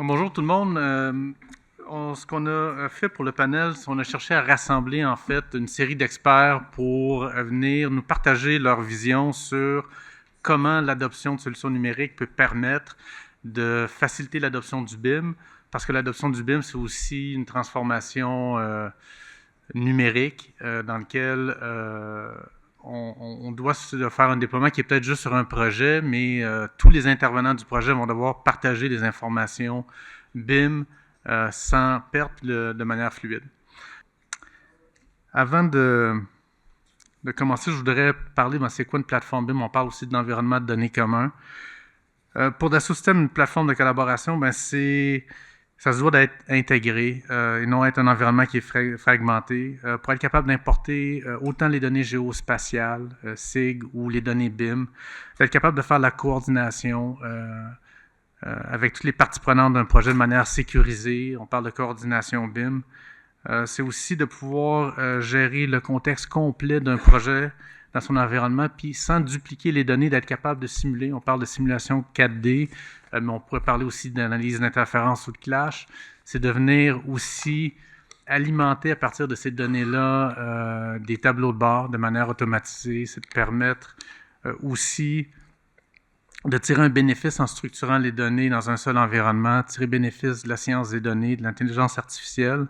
Bonjour tout le monde. Ce qu'on a fait pour le panel, c'est qu'on a cherché à rassembler en fait une série d'experts pour venir nous partager leur vision sur comment l'adoption de solutions numériques peut permettre de faciliter l'adoption du BIM, parce que l'adoption du BIM, c'est aussi une transformation numérique dans laquelle on doit faire un déploiement qui est peut-être juste sur un projet, mais tous les intervenants du projet vont devoir partager des informations BIM sans perte de manière fluide. Avant de commencer, je voudrais parler, c'est quoi une plateforme BIM? On parle aussi de l'environnement de données commun. Pour Dassault Systèmes, une plateforme de collaboration, ça se doit d'être intégré et non être un environnement qui est fragmenté. Pour être capable d'importer autant les données géospatiales, SIG, ou les données BIM, d'être capable de faire la coordination avec toutes les parties prenantes d'un projet de manière sécurisée. On parle de coordination BIM. C'est aussi de pouvoir gérer le contexte complet d'un projet dans son environnement, puis sans dupliquer les données, d'être capable de simuler. On parle de simulation 4D, mais on pourrait parler aussi d'analyse d'interférence ou de clash. C'est de venir aussi alimenter à partir de ces données-là des tableaux de bord de manière automatisée. C'est de permettre aussi de tirer un bénéfice en structurant les données dans un seul environnement, tirer bénéfice de la science des données, de l'intelligence artificielle.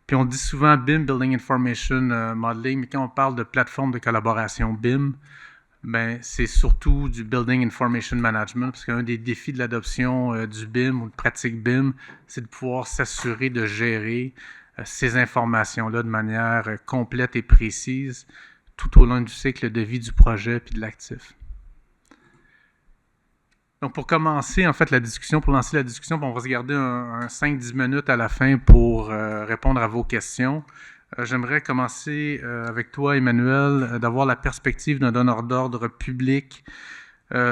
Puis on dit souvent BIM, Building Information Modeling, mais quand on parle de plateforme de collaboration BIM, c'est surtout du Building Information Management, parce qu'un des défis de l'adoption du BIM ou de pratique BIM, c'est de pouvoir s'assurer de gérer ces informations-là de manière complète et précise tout au long du cycle de vie du projet puis de l'actif. Donc, pour commencer, en fait, pour lancer la discussion, on va se garder un 5-10 minutes à la fin pour répondre à vos questions. J'aimerais commencer avec toi, Emmanuel, d'avoir la perspective d'un donneur d'ordre public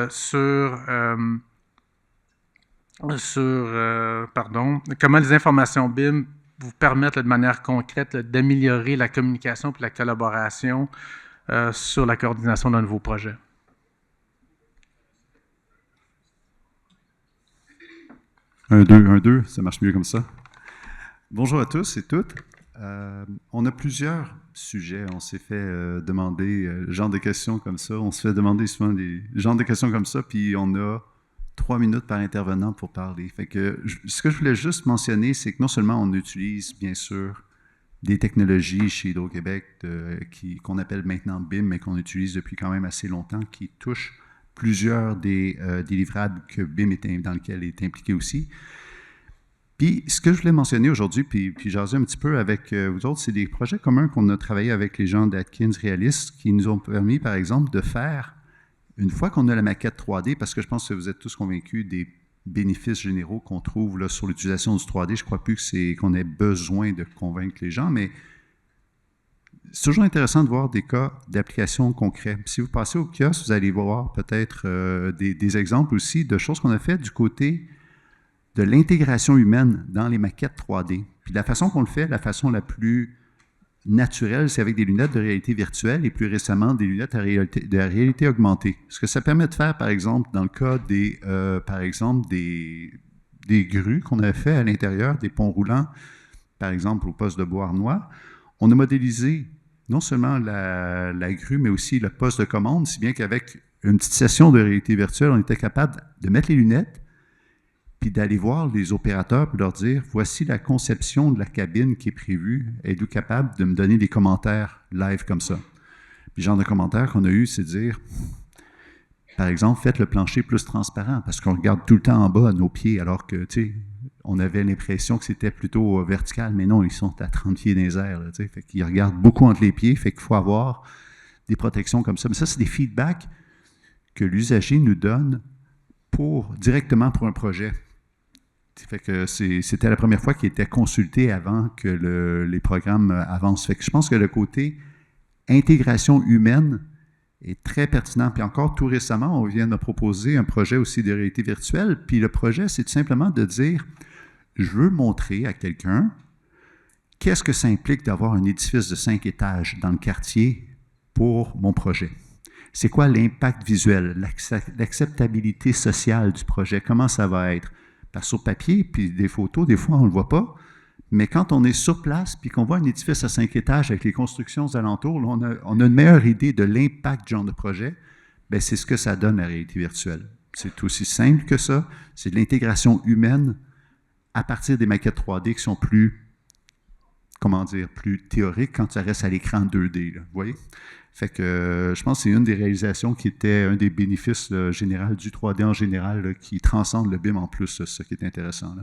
sur comment les informations BIM vous permettent de manière concrète d'améliorer la communication et la collaboration sur la coordination d'un nouveau projet. Un, deux, ça marche mieux comme ça. Bonjour à tous et toutes. On a plusieurs sujets. On s'est fait demander le genre de questions comme ça. On se fait demander souvent des genres de questions comme ça, puis on a 3 minutes par intervenant pour parler. Fait que ce que je voulais juste mentionner, c'est que non seulement on utilise, bien sûr, des technologies chez Hydro-Québec qu'on appelle maintenant BIM, mais qu'on utilise depuis quand même assez longtemps, qui touchent plusieurs des livrables que BIM dans lesquels est impliqué aussi. Puis, ce que je voulais mentionner aujourd'hui, puis jaser un petit peu avec vous autres, c'est des projets communs qu'on a travaillé avec les gens d'Atkins Realis qui nous ont permis, par exemple, de faire, une fois qu'on a la maquette 3D, parce que je pense que vous êtes tous convaincus des bénéfices généraux qu'on trouve là, sur l'utilisation du 3D, je ne crois plus qu'on ait besoin de convaincre les gens, mais c'est toujours intéressant de voir des cas d'application concrets. Si vous passez au kiosque, vous allez voir peut-être des exemples aussi de choses qu'on a faites du côté de l'intégration humaine dans les maquettes 3D. Puis la façon qu'on le fait, la façon la plus naturelle, c'est avec des lunettes de réalité virtuelle et plus récemment des lunettes de réalité augmentée. Ce que ça permet de faire, par exemple, dans le cas des grues qu'on a fait à l'intérieur, des ponts roulants, par exemple au poste de Beauharnois, on a modélisé non seulement la grue, mais aussi le poste de commande, si bien qu'avec une petite session de réalité virtuelle, on était capable de mettre les lunettes, puis d'aller voir les opérateurs, puis leur dire, voici la conception de la cabine qui est prévue, êtes-vous capable de me donner des commentaires live comme ça? Puis le genre de commentaires qu'on a eu, c'est de dire, par exemple, faites le plancher plus transparent, parce qu'on regarde tout le temps en bas à nos pieds, alors que, tu sais, on avait l'impression que c'était plutôt vertical, mais non, ils sont à 30 pieds dans les airs. Là, fait qu'ils regardent beaucoup entre les pieds, fait qu'il faut avoir des protections comme ça. Mais ça, c'est des feedbacks que l'usager nous donne directement pour un projet. Fait que c'était la première fois qu'il était consulté avant que les programmes avancent. Fait que je pense que le côté intégration humaine est très pertinent. Puis encore, tout récemment, on vient de me proposer un projet aussi de réalité virtuelle. Puis le projet, c'est tout simplement de dire, je veux montrer à quelqu'un qu'est-ce que ça implique d'avoir un édifice de 5 étages dans le quartier pour mon projet. C'est quoi l'impact visuel, l'acceptabilité sociale du projet, comment ça va être. Parce que sur papier, puis des photos, des fois, on ne le voit pas. Mais quand on est sur place, puis qu'on voit un édifice à 5 étages avec les constructions aux alentours, là, on a une meilleure idée de l'impact du genre de projet. Bien, c'est ce que ça donne, la réalité virtuelle. C'est aussi simple que ça. C'est de l'intégration humaine à partir des maquettes 3D qui sont plus, comment dire, plus théoriques quand ça reste à l'écran 2D. Là, vous voyez? Fait que je pense que c'est une des réalisations qui était un des bénéfices généraux du 3D en général là, qui transcende le BIM en plus, c'est ça qui est intéressant. Là.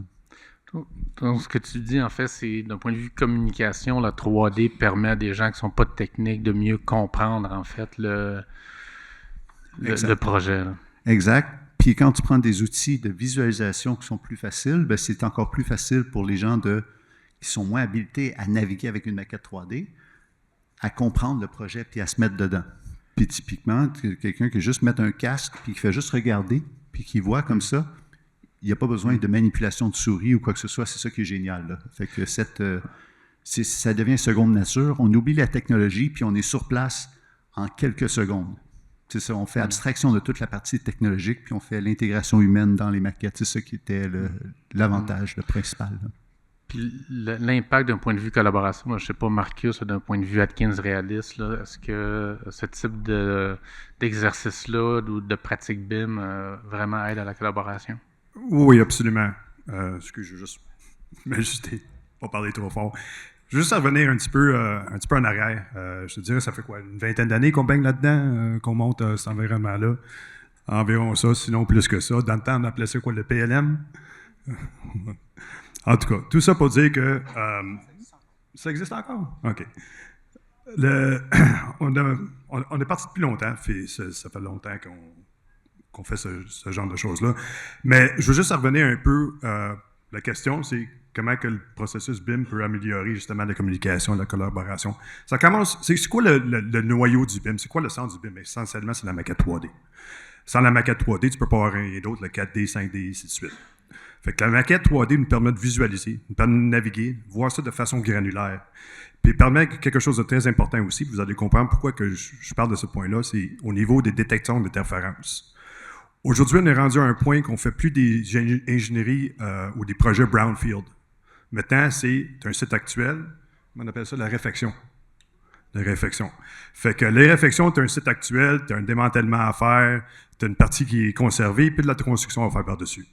Donc, ce que tu dis, en fait, c'est d'un point de vue communication, la 3D permet à des gens qui ne sont pas techniques de mieux comprendre, en fait, le projet. Là. Exact. Puis quand tu prends des outils de visualisation qui sont plus faciles, bien, c'est encore plus facile pour les gens qui sont moins habilités à naviguer avec une maquette 3D, à comprendre le projet puis à se mettre dedans. Puis typiquement, quelqu'un qui juste met un casque puis qui fait juste regarder puis qui voit comme ça, il n'y a pas besoin de manipulation de souris ou quoi que ce soit. C'est ça qui est génial. Là. Fait que ça devient seconde nature. On oublie la technologie puis on est sur place en quelques secondes. C'est ça, on fait abstraction de toute la partie technologique, puis on fait l'intégration humaine dans les maquettes. C'est ça qui était l'avantage, le principal. Là. Puis l'impact d'un point de vue collaboration, moi, je ne sais pas, Marcus, d'un point de vue Atkins réaliste, là, est-ce que ce type d'exercice-là ou de pratique BIM vraiment aide à la collaboration? Oui, absolument. Excuse, je vais juste m'ajuster, pas parler trop fort. Juste à revenir un petit peu en arrière, je te dirais, ça fait quoi, une vingtaine d'années qu'on baigne là-dedans, qu'on monte cet environnement-là. Environ ça, sinon plus que ça. Dans le temps, on appelait ça quoi, le PLM? En tout cas, tout ça pour dire que ça existe encore? OK. On est parti depuis longtemps, ça fait longtemps qu'on fait ce genre de choses-là. Mais je veux juste revenir un peu, la question, c'est comment que le processus BIM peut améliorer justement la communication, la collaboration. Ça commence, c'est quoi le noyau du BIM? C'est quoi le centre du BIM? Essentiellement, c'est la maquette 3D. Sans la maquette 3D, tu ne peux pas avoir rien d'autre, le 4D, 5D, ainsi de suite. Fait que la maquette 3D nous permet de visualiser, nous permet de naviguer, voir ça de façon granulaire. Puis permet quelque chose de très important aussi, vous allez comprendre pourquoi que je parle de ce point-là, c'est au niveau des détections d'interférences. Aujourd'hui, on est rendu à un point qu'on ne fait plus des ingénieries ou des projets brownfield. Maintenant, c'est un site actuel, on appelle ça la réfection. La réfection. Fait que les réfections, tu as un site actuel, tu as un démantèlement à faire, tu as une partie qui est conservée, puis de la construction à faire par-dessus.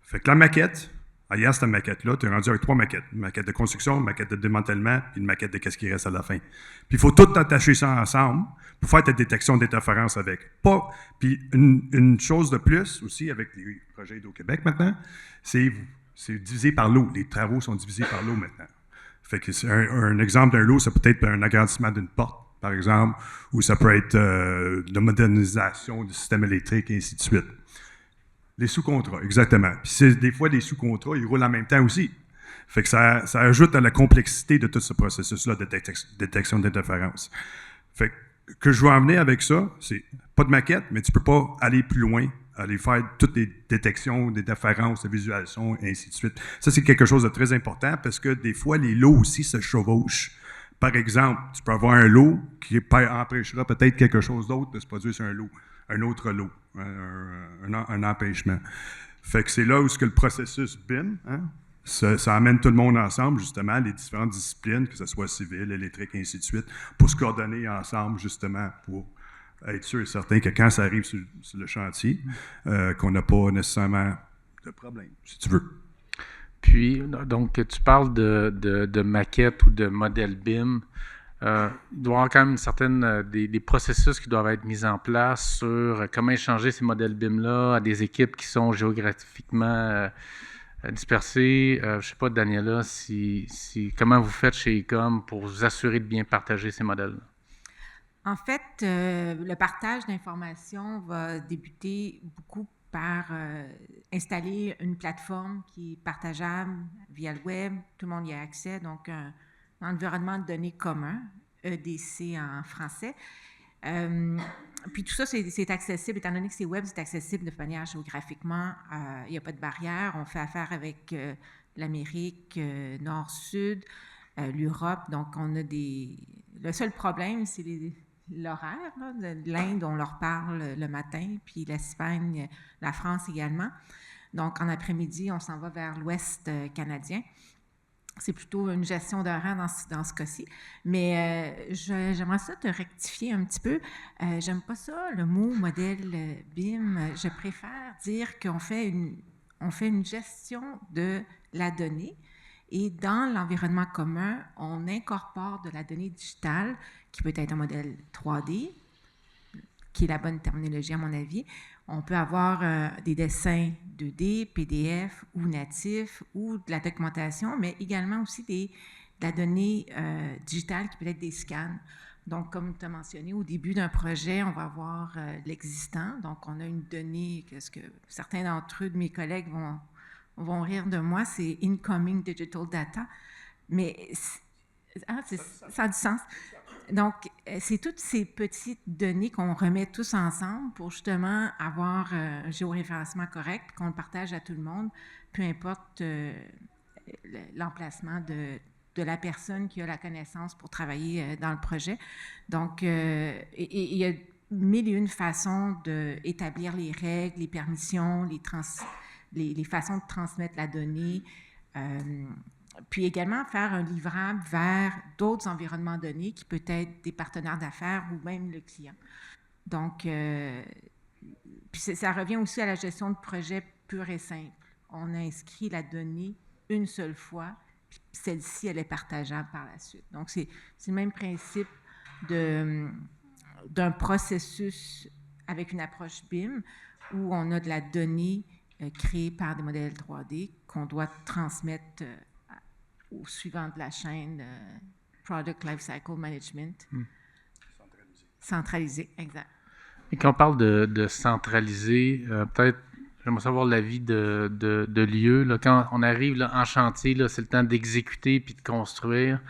Fait que la maquette, hier, cette maquette-là, tu es rendu avec 3 maquettes. Une maquette de construction, une maquette de démantèlement, puis une maquette de qu'est-ce qui reste à la fin. Puis il faut tout attacher ça ensemble pour faire ta détection d'interférence avec. Puis une chose de plus aussi avec les projets d'Hydro-Québec maintenant, c'est divisé par l'eau. Les travaux sont divisés par l'eau maintenant. Fait que c'est un exemple d'un lot, ça peut être un agrandissement d'une porte, par exemple, ou ça peut être de la modernisation du système électrique, et ainsi de suite. Les sous-contrats, exactement. Puis des fois, les sous-contrats, ils roulent en même temps aussi. Fait que ça ajoute à la complexité de tout ce processus-là de détection d'interférence. Fait que je veux en venir avec ça, c'est pas de maquette, mais tu peux pas aller plus loin, aller faire toutes les détections d'interférences, de visualisation, et ainsi de suite. Ça, c'est quelque chose de très important parce que des fois, les lots aussi se chevauchent. Par exemple, tu peux avoir un lot qui empêchera peut-être quelque chose d'autre de se produire sur un autre lot, un empêchement. Fait que c'est là où le processus BIM, ça amène tout le monde ensemble, justement, les différentes disciplines, que ce soit civil, électrique, et ainsi de suite, pour se coordonner ensemble, justement, pour être sûr et certain que quand ça arrive sur le chantier, qu'on n'a pas nécessairement de problème, si tu veux. Puis, donc, tu parles de maquette ou de modèle BIM. Il doit y avoir quand même une certaine des processus qui doivent être mis en place sur comment échanger ces modèles BIM-là à des équipes qui sont géographiquement dispersées. Je ne sais pas, Daniela, comment vous faites chez Ecom pour vous assurer de bien partager ces modèles-là? En fait, le partage d'informations va débuter beaucoup par installer une plateforme qui est partageable via le web. Tout le monde y a accès, donc un environnement de données commun, EDC en français. Puis tout ça, c'est accessible, étant donné que c'est web, c'est accessible de manière géographiquement, il n'y a pas de barrière. On fait affaire avec l'Amérique nord-sud, l'Europe, donc on a le seul problème, c'est l'horaire. De l'Inde, on leur parle le matin, puis l'Espagne, la France également. Donc, en après-midi, on s'en va vers l'ouest canadien. C'est plutôt une gestion d'horaire dans ce cas-ci. Mais j'aimerais ça te rectifier un petit peu. J'aime pas ça, le mot modèle BIM. Je préfère dire qu'on fait une gestion de la donnée. Et dans l'environnement commun, on incorpore de la donnée digitale, qui peut être un modèle 3D, qui est la bonne terminologie à mon avis. On peut avoir des dessins 2D, PDF ou natifs ou de la documentation, mais également aussi de la donnée digitale qui peut être des scans. Donc, comme tu as mentionné, au début d'un projet, on va avoir l'existant. Donc, on a une donnée, ce que certains d'entre eux, de mes collègues, vont rire de moi, c'est « incoming digital data ». Mais ça a du sens. Donc, c'est toutes ces petites données qu'on remet tous ensemble pour justement avoir un géoréférencement correct, qu'on le partage à tout le monde, peu importe l'emplacement de la personne qui a la connaissance pour travailler dans le projet. Donc, il y a mille et une façons d'établir les règles, les permissions, les façons de transmettre la donnée. Puis également faire un livrable vers d'autres environnements donnés qui peut être des partenaires d'affaires ou même le client. Donc, puis ça revient aussi à la gestion de projet pure et simple. On inscrit la donnée une seule fois, puis celle-ci, elle est partageable par la suite. Donc, c'est le même principe d'un processus avec une approche BIM où on a de la donnée créée par des modèles 3D qu'on doit transmettre au suivant de la chaîne, Product Lifecycle Management. Centralisé, exact. Et quand on parle de centraliser, peut-être, j'aimerais savoir l'avis de lieu. Là, quand on arrive là, en chantier, là, c'est le temps d'exécuter puis de construire.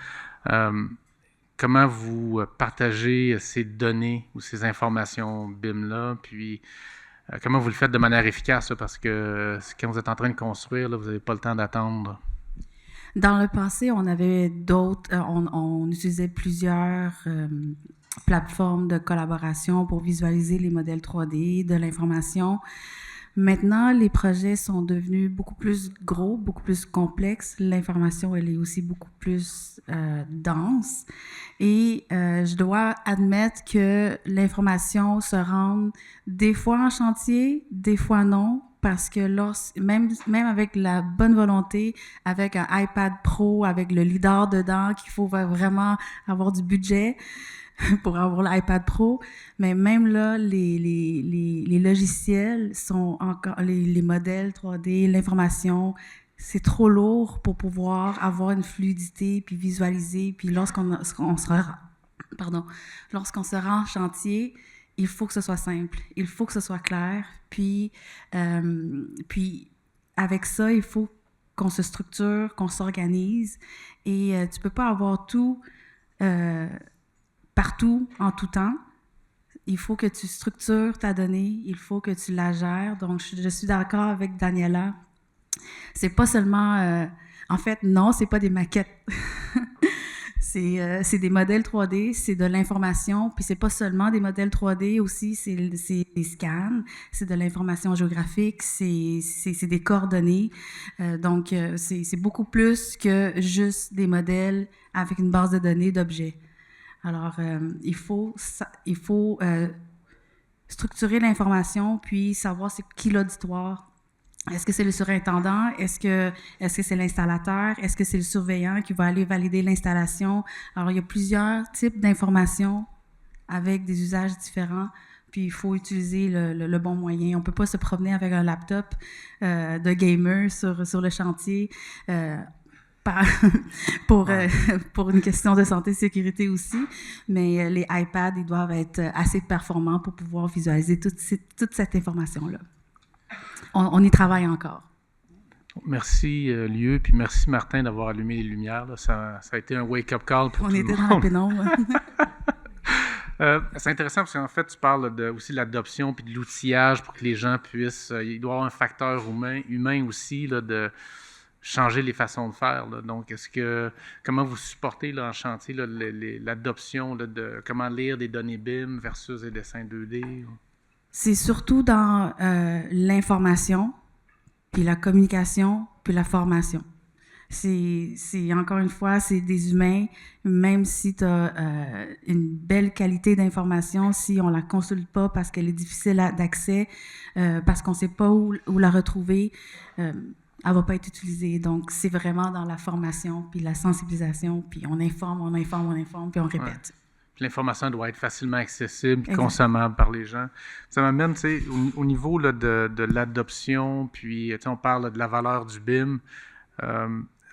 Comment vous partagez ces données ou ces informations BIM-là, puis comment vous le faites de manière efficace, là, parce que quand vous êtes en train de construire, là, vous n'avez pas le temps d'attendre. Dans le passé, on avait d'autres, on utilisait plusieurs plateformes de collaboration pour visualiser les modèles 3D, de l'information. Maintenant, les projets sont devenus beaucoup plus gros, beaucoup plus complexes. L'information, elle est aussi beaucoup plus dense. Et je dois admettre que l'information se rend des fois en chantier, des fois non. Parce que même avec la bonne volonté, avec un iPad Pro, avec le LiDAR dedans, qu'il faut vraiment avoir du budget pour avoir l'iPad Pro, mais même là, les logiciels sont encore, les modèles 3D, l'information, c'est trop lourd pour pouvoir avoir une fluidité, puis visualiser, puis lorsqu'on sera en chantier, il faut que ce soit simple, il faut que ce soit clair, puis avec ça, il faut qu'on se structure, qu'on s'organise, et tu peux pas avoir tout partout, en tout temps. Il faut que tu structures ta donnée, il faut que tu la gères. Donc, je suis d'accord avec Daniela. C'est pas seulement... en fait, non, c'est pas des maquettes. C'est des modèles 3D, c'est de l'information, puis c'est pas seulement des modèles 3D aussi, c'est des scans, c'est de l'information géographique, c'est des coordonnées. Donc, c'est beaucoup plus que juste des modèles avec une base de données d'objets. Alors, il faut structurer l'information, puis savoir c'est qui l'auditoire. Est-ce que c'est le surintendant? Est-ce que c'est l'installateur? Est-ce que c'est le surveillant qui va aller valider l'installation? Alors, il y a plusieurs types d'informations avec des usages différents, puis il faut utiliser le bon moyen. On ne peut pas se promener avec un laptop de gamer sur le chantier pour une question de santé et sécurité aussi, mais les iPads, ils doivent être assez performants pour pouvoir visualiser toute cette information-là. On y travaille encore. Merci, Lieu, puis merci, Martin, d'avoir allumé les lumières. Là. Ça a été un wake-up call pour tout le monde. On était dans la pénombre. C'est intéressant parce qu'en fait, tu parles aussi de l'adoption puis de l'outillage pour que les gens puissent... il doit y avoir un facteur humain aussi là, de changer les façons de faire. Là. Donc, comment vous supportez là, en chantier là, l'adoption là, de comment lire des données BIM versus des dessins 2D? C'est surtout dans l'information, puis la communication, puis la formation. C'est encore une fois, c'est des humains, même si tu as une belle qualité d'information, si on la consulte pas parce qu'elle est difficile d'accès, parce qu'on ne sait pas où la retrouver, elle va pas être utilisée. Donc, c'est vraiment dans la formation, puis la sensibilisation, puis on informe, puis on répète. Ouais. Puis l'information doit être facilement accessible, puis consommable par les gens. Ça m'amène, tu sais, au niveau là, de l'adoption, puis on parle de la valeur du BIM.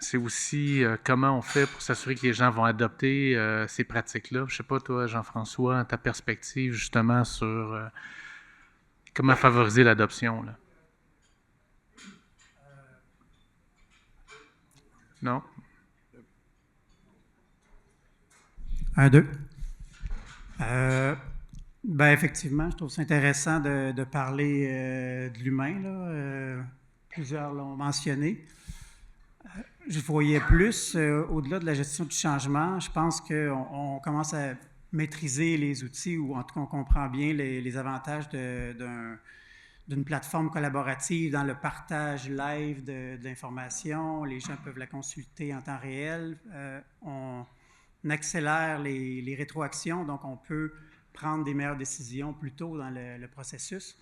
C'est aussi comment on fait pour s'assurer que les gens vont adopter ces pratiques-là. Je ne sais pas, toi, Jean-François, ta perspective justement sur comment favoriser l'adoption. Là. Non? 1, 2. Ben effectivement, je trouve ça intéressant de parler de l'humain. Plusieurs l'ont mentionné. Je voyais plus, au-delà de la gestion du changement, je pense qu'on commence à maîtriser les outils, ou en tout cas on comprend bien les avantages d'une plateforme collaborative dans le partage live de l'information. Les gens peuvent la consulter en temps réel. On accélère les rétroactions, donc on peut prendre des meilleures décisions plus tôt dans le processus.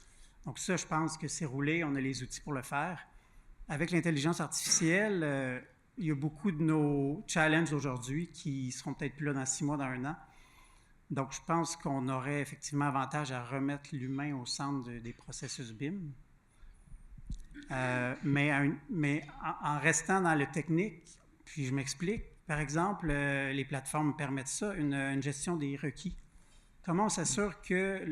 Donc ça, je pense que c'est roulé, on a les outils pour le faire. Avec l'intelligence artificielle, il y a beaucoup de nos challenges aujourd'hui qui seront peut-être plus là dans 6 mois, dans 1 an. Donc, je pense qu'on aurait effectivement avantage à remettre l'humain au centre des processus BIM. Mais en restant dans le technique, puis je m'explique, par exemple, les plateformes permettent ça, une gestion des requis. Comment on s'assure que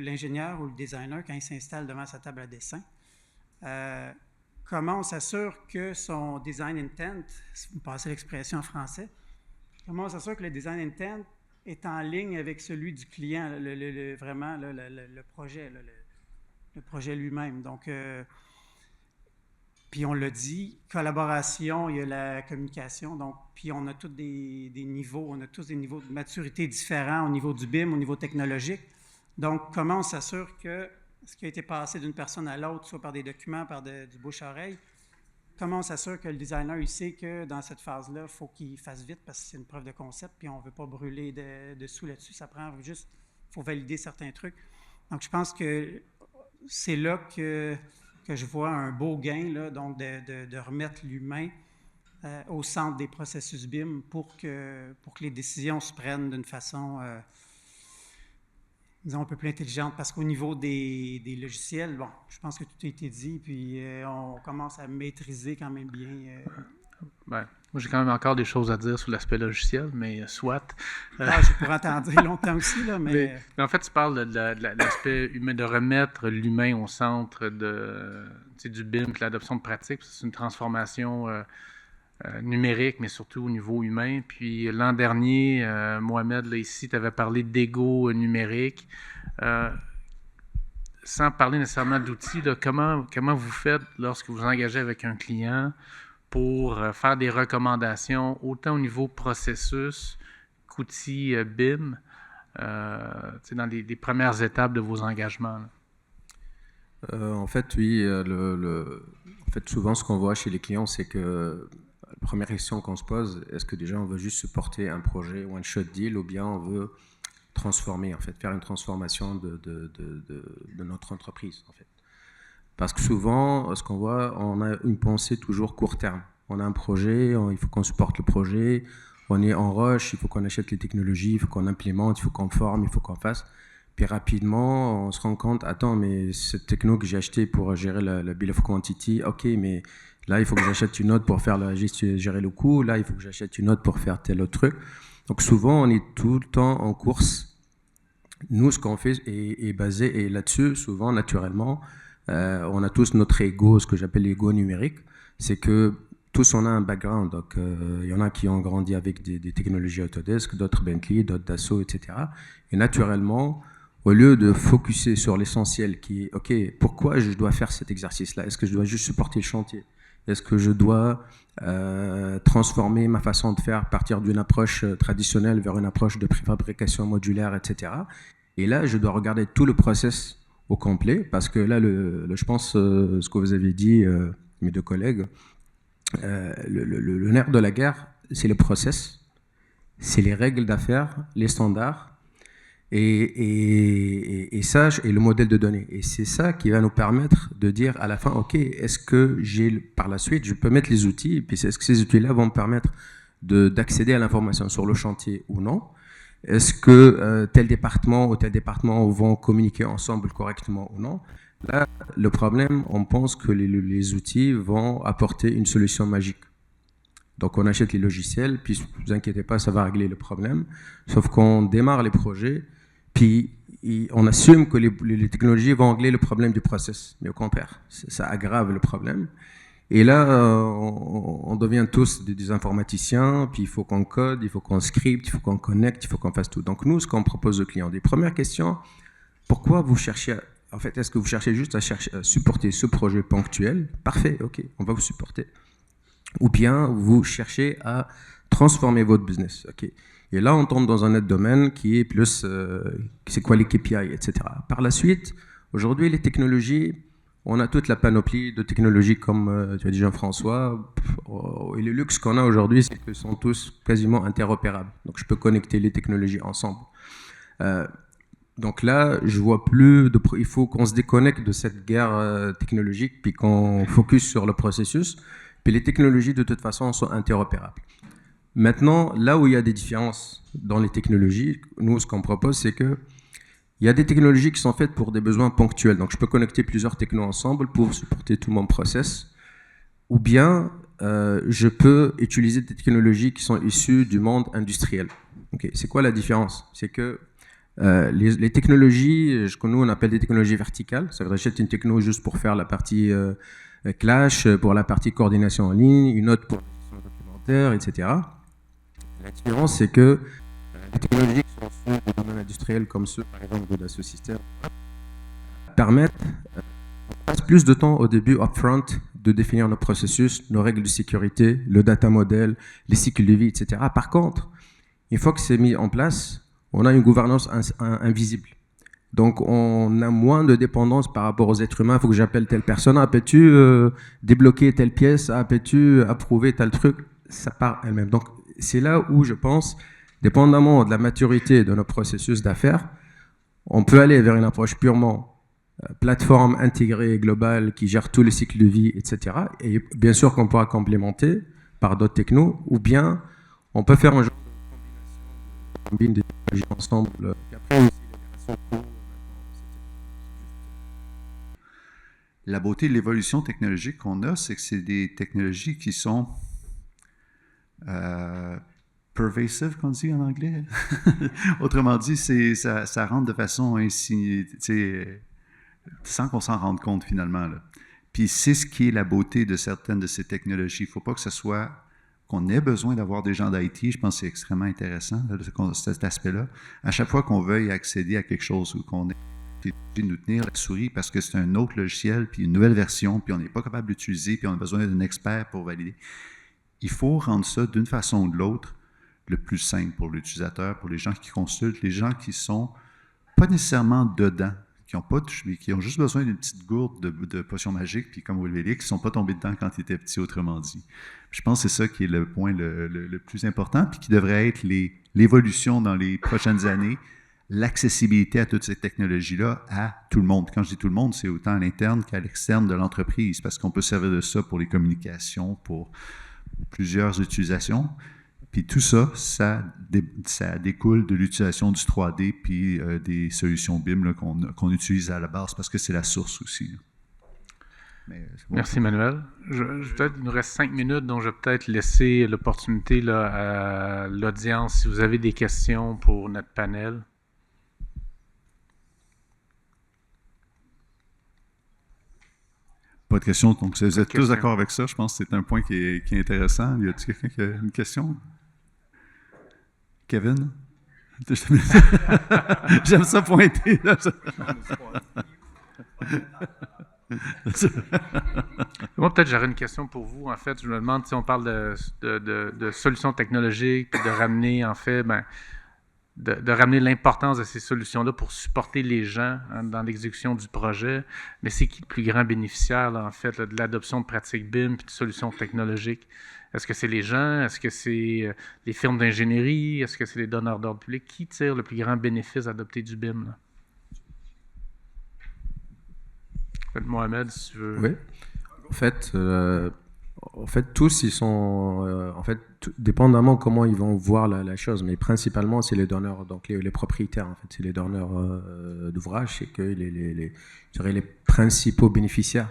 l'ingénieur ou le designer, quand il s'installe devant sa table à dessin, comment on s'assure que son design intent, si vous me passez l'expression en français, comment on s'assure que le design intent est en ligne avec celui du client, vraiment le projet, le projet lui-même. Donc, puis on l'a dit, collaboration, il y a la communication, donc, puis on a tous des niveaux, on a tous des niveaux de maturité différents au niveau du BIM, au niveau technologique. Donc, comment on s'assure que ce qui a été passé d'une personne à l'autre, soit par des documents, par du bouche-oreille, comment on s'assure que le designer, il sait que dans cette phase-là, il faut qu'il fasse vite parce que c'est une preuve de concept, puis on ne veut pas brûler dessous là-dessus. Ça prend juste, il faut valider certains trucs. Donc, je pense que c'est là que je vois un beau gain, là, donc de remettre l'humain au centre des processus BIM pour que les décisions se prennent d'une façon disons, un peu plus intelligente, parce qu'au niveau des logiciels, bon, je pense que tout a été dit, puis on commence à maîtriser quand même bien. Ben, moi, j'ai quand même encore des choses à dire sur l'aspect logiciel, mais soit. Je pourrais en dire longtemps aussi, là, mais en fait, tu parles de l'aspect humain, de remettre l'humain au centre du BIM, de l'adoption de pratiques. C'est une transformation numérique, mais surtout au niveau humain. Puis l'an dernier, Mohamed, là, ici, tu avais parlé d'ego numérique. Sans parler nécessairement d'outils, là, comment vous faites lorsque vous engagez avec un client pour faire des recommandations, autant au niveau processus qu'outils BIM, dans les premières étapes de vos engagements? En fait, oui. En fait, souvent, ce qu'on voit chez les clients, c'est que la première question qu'on se pose, est-ce que déjà on veut juste supporter un projet one-shot deal, ou bien on veut transformer, en fait, faire une transformation de notre entreprise, en fait. Parce que souvent, ce qu'on voit, on a une pensée toujours court terme. On a un projet, il faut qu'on supporte le projet, on est en rush, il faut qu'on achète les technologies, il faut qu'on implémente, il faut qu'on forme, il faut qu'on fasse. Puis rapidement, on se rend compte, attends, mais cette techno que j'ai achetée pour gérer la bill of quantity, ok, mais là, il faut que j'achète une autre pour faire gérer le coût, là, il faut que j'achète une autre pour faire tel autre truc. Donc souvent, on est tout le temps en course. Nous, ce qu'on fait est basé, et là-dessus, souvent, naturellement, on a tous notre ego, ce que j'appelle l'ego numérique, c'est que tous on a un background, donc il y en a qui ont grandi avec des technologies Autodesk, d'autres Bentley, d'autres Dassault, etc. Et naturellement, au lieu de focuser sur l'essentiel qui est, ok, pourquoi je dois faire cet exercice-là? Est-ce que je dois juste supporter le chantier? Est-ce que je dois transformer ma façon de faire, partir d'une approche traditionnelle vers une approche de préfabrication modulaire, etc. Et là, je dois regarder tout le process au complet, parce que là, je pense, ce que vous avez dit, mes deux collègues, le nerf de la guerre, c'est le process, c'est les règles d'affaires, les standards, et ça, et le modèle de données. Et c'est ça qui va nous permettre de dire à la fin, OK, est-ce que par la suite, je peux mettre les outils, et puis est-ce que ces outils-là vont me permettre d'accéder à l'information sur le chantier ou non? Est-ce que tel département ou tel département vont communiquer ensemble correctement ou non? Là, le problème, on pense que les outils vont apporter une solution magique. Donc, on achète les logiciels, puis ne vous inquiétez pas, ça va régler le problème. Sauf qu'on démarre les projets, puis on assume que les technologies vont régler le problème du process. Mais au contraire, ça aggrave le problème. Et là, on devient tous des informaticiens, puis il faut qu'on code, il faut qu'on scripte, il faut qu'on connecte, il faut qu'on fasse tout. Donc nous, ce qu'on propose aux clients, des premières questions, pourquoi vous cherchez, en fait, est-ce que vous cherchez juste à supporter ce projet ponctuel? Parfait, ok, on va vous supporter. Ou bien vous cherchez à transformer votre business, ok. Et là, on tombe dans un autre domaine qui est plus, c'est quoi les KPI, etc. Par la suite, aujourd'hui, les technologies, on a toute la panoplie de technologies comme tu as dit Jean-François. Et le luxe qu'on a aujourd'hui, c'est qu'ils sont tous quasiment interopérables. Donc je peux connecter les technologies ensemble. Donc là, je vois plus il faut qu'on se déconnecte de cette guerre technologique puis qu'on focus sur le processus. Puis les technologies, de toute façon, sont interopérables. Maintenant, là où il y a des différences dans les technologies, nous, ce qu'on propose, c'est que il y a des technologies qui sont faites pour des besoins ponctuels. Donc, je peux connecter plusieurs technos ensemble pour supporter tout mon process. Ou bien, je peux utiliser des technologies qui sont issues du monde industriel. Okay. C'est quoi la différence? C'est que les technologies, que nous, on appelle des technologies verticales. Ça veut dire que j'achète une techno juste pour faire la partie clash, pour la partie coordination en ligne, une autre pour la documentaire, etc. La différence, c'est que les technologies qui sont issues du domaine industriel, comme ceux, par exemple, de Dassault Systèmes, permettent, on passe plus de temps au début, upfront, de définir nos processus, nos règles de sécurité, le data model, les cycles de vie, etc. Par contre, une fois que c'est mis en place, on a une gouvernance invisible. Donc, on a moins de dépendance par rapport aux êtres humains. Il faut que j'appelle telle personne. Ah, peux-tu débloquer telle pièce? Ah, peux-tu approuver tel truc? Ça part elle-même. Donc, c'est là où je pense, dépendamment de la maturité de nos processus d'affaires, on peut aller vers une approche purement plateforme intégrée, globale, qui gère tous les cycles de vie, etc. Et bien sûr qu'on pourra complémenter par d'autres technos, ou bien on peut faire un genre de combine des technologies ensemble. La beauté de l'évolution technologique qu'on a, c'est que c'est des technologies qui sont pervasive, qu'on dit en anglais. Autrement dit, ça rentre de façon ainsi, sans qu'on s'en rende compte finalement. Là. Puis c'est ce qui est la beauté de certaines de ces technologies. Il ne faut pas que ce soit qu'on ait besoin d'avoir des gens d'IT. Je pense que c'est extrêmement intéressant, cet aspect-là. À chaque fois qu'on veuille accéder à quelque chose ou qu'on ait de nous tenir la souris parce que c'est un autre logiciel, puis une nouvelle version, puis on n'est pas capable d'utiliser, puis on a besoin d'un expert pour valider. Il faut rendre ça d'une façon ou de l'autre le plus simple pour l'utilisateur, pour les gens qui consultent, les gens qui sont pas nécessairement dedans, qui ont juste besoin d'une petite gourde de potion magique, puis comme vous le voyez, qui ne sont pas tombés dedans quand ils étaient petits, autrement dit. Je pense que c'est ça qui est le point le plus important, puis qui devrait être l'évolution dans les prochaines années, l'accessibilité à toutes ces technologies-là à tout le monde. Quand je dis tout le monde, c'est autant à l'interne qu'à l'externe de l'entreprise, parce qu'on peut servir de ça pour les communications, pour plusieurs utilisations. Puis tout ça, ça découle de l'utilisation du 3D puis des solutions BIM là, qu'on utilise à la base, parce que c'est la source aussi. Mais, bon. Merci, Manuel. Peut-être il nous reste 5 minutes, donc je vais peut-être laisser l'opportunité là, à l'audience si vous avez des questions pour notre panel. Pas de questions. Donc, vous êtes tous d'accord avec ça. Je pense que c'est un point qui est intéressant. Y a-t-il quelqu'un qui a une question? Kevin? J'aime ça pointer. Moi, peut-être j'aurais une question pour vous. En fait, je me demande si on parle de solutions technologiques, puis de ramener, en fait, de ramener l'importance de ces solutions-là pour supporter les gens dans l'exécution du projet. Mais c'est qui le plus grand bénéficiaire, là, en fait, là, de l'adoption de pratiques BIM et de solutions technologiques? Est-ce que c'est les gens? Est-ce que c'est les firmes d'ingénierie? Est-ce que c'est les donneurs d'ordre public? Qui tire le plus grand bénéfice d'adopter du BIM? Là? Mohamed, si tu veux. Oui. En fait, tous, ils sont, dépendamment comment ils vont voir la chose, mais principalement, c'est les donneurs, donc les propriétaires, en fait, c'est les donneurs d'ouvrages, c'est que je dirais les principaux bénéficiaires,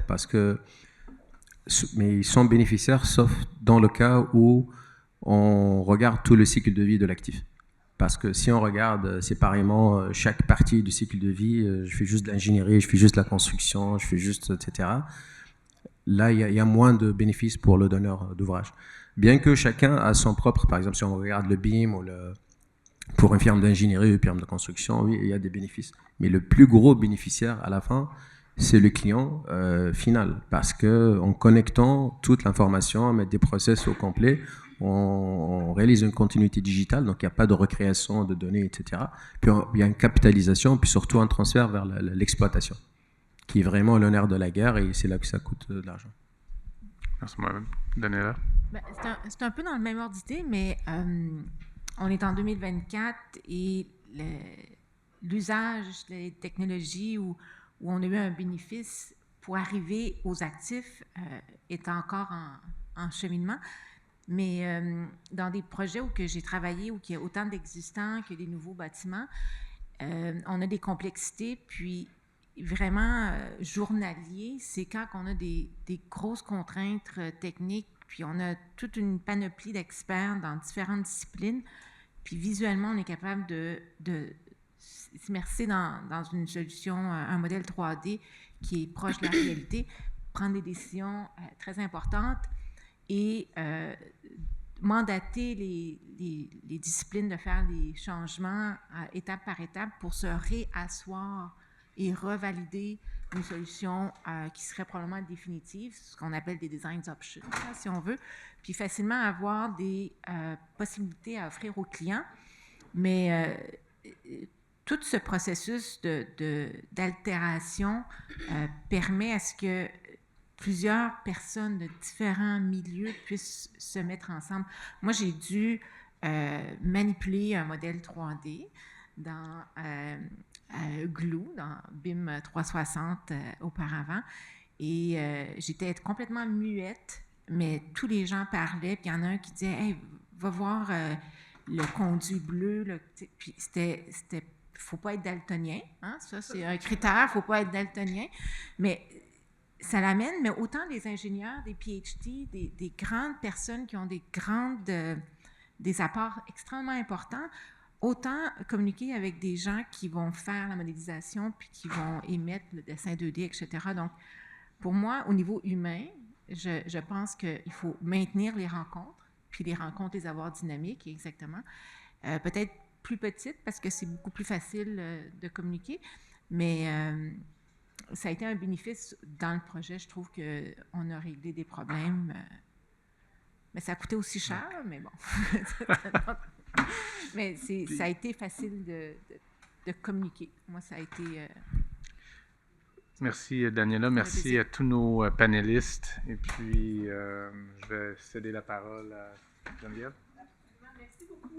mais ils sont bénéficiaires sauf dans le cas où on regarde tout le cycle de vie de l'actif. Parce que si on regarde séparément chaque partie du cycle de vie, je fais juste de l'ingénierie, je fais juste de la construction, je fais juste, etc., là, il y a moins de bénéfices pour le donneur d'ouvrage. Bien que chacun a son propre, par exemple, si on regarde le BIM ou pour une firme d'ingénierie ou une firme de construction, oui, il y a des bénéfices. Mais le plus gros bénéficiaire à la fin, c'est le client final. Parce qu'en connectant toute l'information, on met des process au complet, on réalise une continuité digitale, donc il n'y a pas de recréation de données, etc. Puis il y a une capitalisation, puis surtout un transfert vers l'exploitation, qui est vraiment le nerf de la guerre, et c'est là que ça coûte de l'argent. Merci, Mohamed. Daniela? C'est un peu dans le même ordre d'idée, mais on est en 2024 et l'usage des technologies où on a eu un bénéfice pour arriver aux actifs est encore en cheminement. Mais dans des projets où que j'ai travaillé, où il y a autant d'existants que des nouveaux bâtiments, on a des complexités, puis vraiment journalier, c'est quand on a des grosses contraintes techniques, puis on a toute une panoplie d'experts dans différentes disciplines, puis visuellement, on est capable de s'immerser dans une solution, un modèle 3D qui est proche de la réalité, prendre des décisions très importantes et mandater les disciplines de faire les changements étape par étape pour se réasseoir et revalider une solution qui serait probablement définitive, ce qu'on appelle des design options, si on veut, puis facilement avoir des possibilités à offrir aux clients. Mais tout ce processus d'altération permet à ce que plusieurs personnes de différents milieux puissent se mettre ensemble. Moi, j'ai dû manipuler un modèle 3D dans Glue, dans BIM 360 auparavant, et j'étais complètement muette, mais tous les gens parlaient, puis il y en a un qui disait « Hey, va voir le conduit bleu. » Puis c'était faut pas être daltonien, hein? Ça c'est un critère, faut pas être daltonien, mais ça l'amène, mais autant des ingénieurs, des PhD, des grandes personnes qui ont des apports extrêmement importants, autant communiquer avec des gens qui vont faire la modélisation puis qui vont émettre le dessin 2D, etc. Donc, pour moi, au niveau humain, je pense qu'il faut maintenir les rencontres, puis les rencontres, les avoir dynamiques, exactement. Peut-être plus petites, parce que c'est beaucoup plus facile de communiquer, mais ça a été un bénéfice dans le projet. Je trouve qu'on a réglé des problèmes, mais ça a coûté aussi cher, mais bon. Mais ça a été facile de communiquer. Moi, ça a été... Merci, Daniela. Merci à tous nos panélistes. Et puis, je vais céder la parole à Geneviève. Merci beaucoup.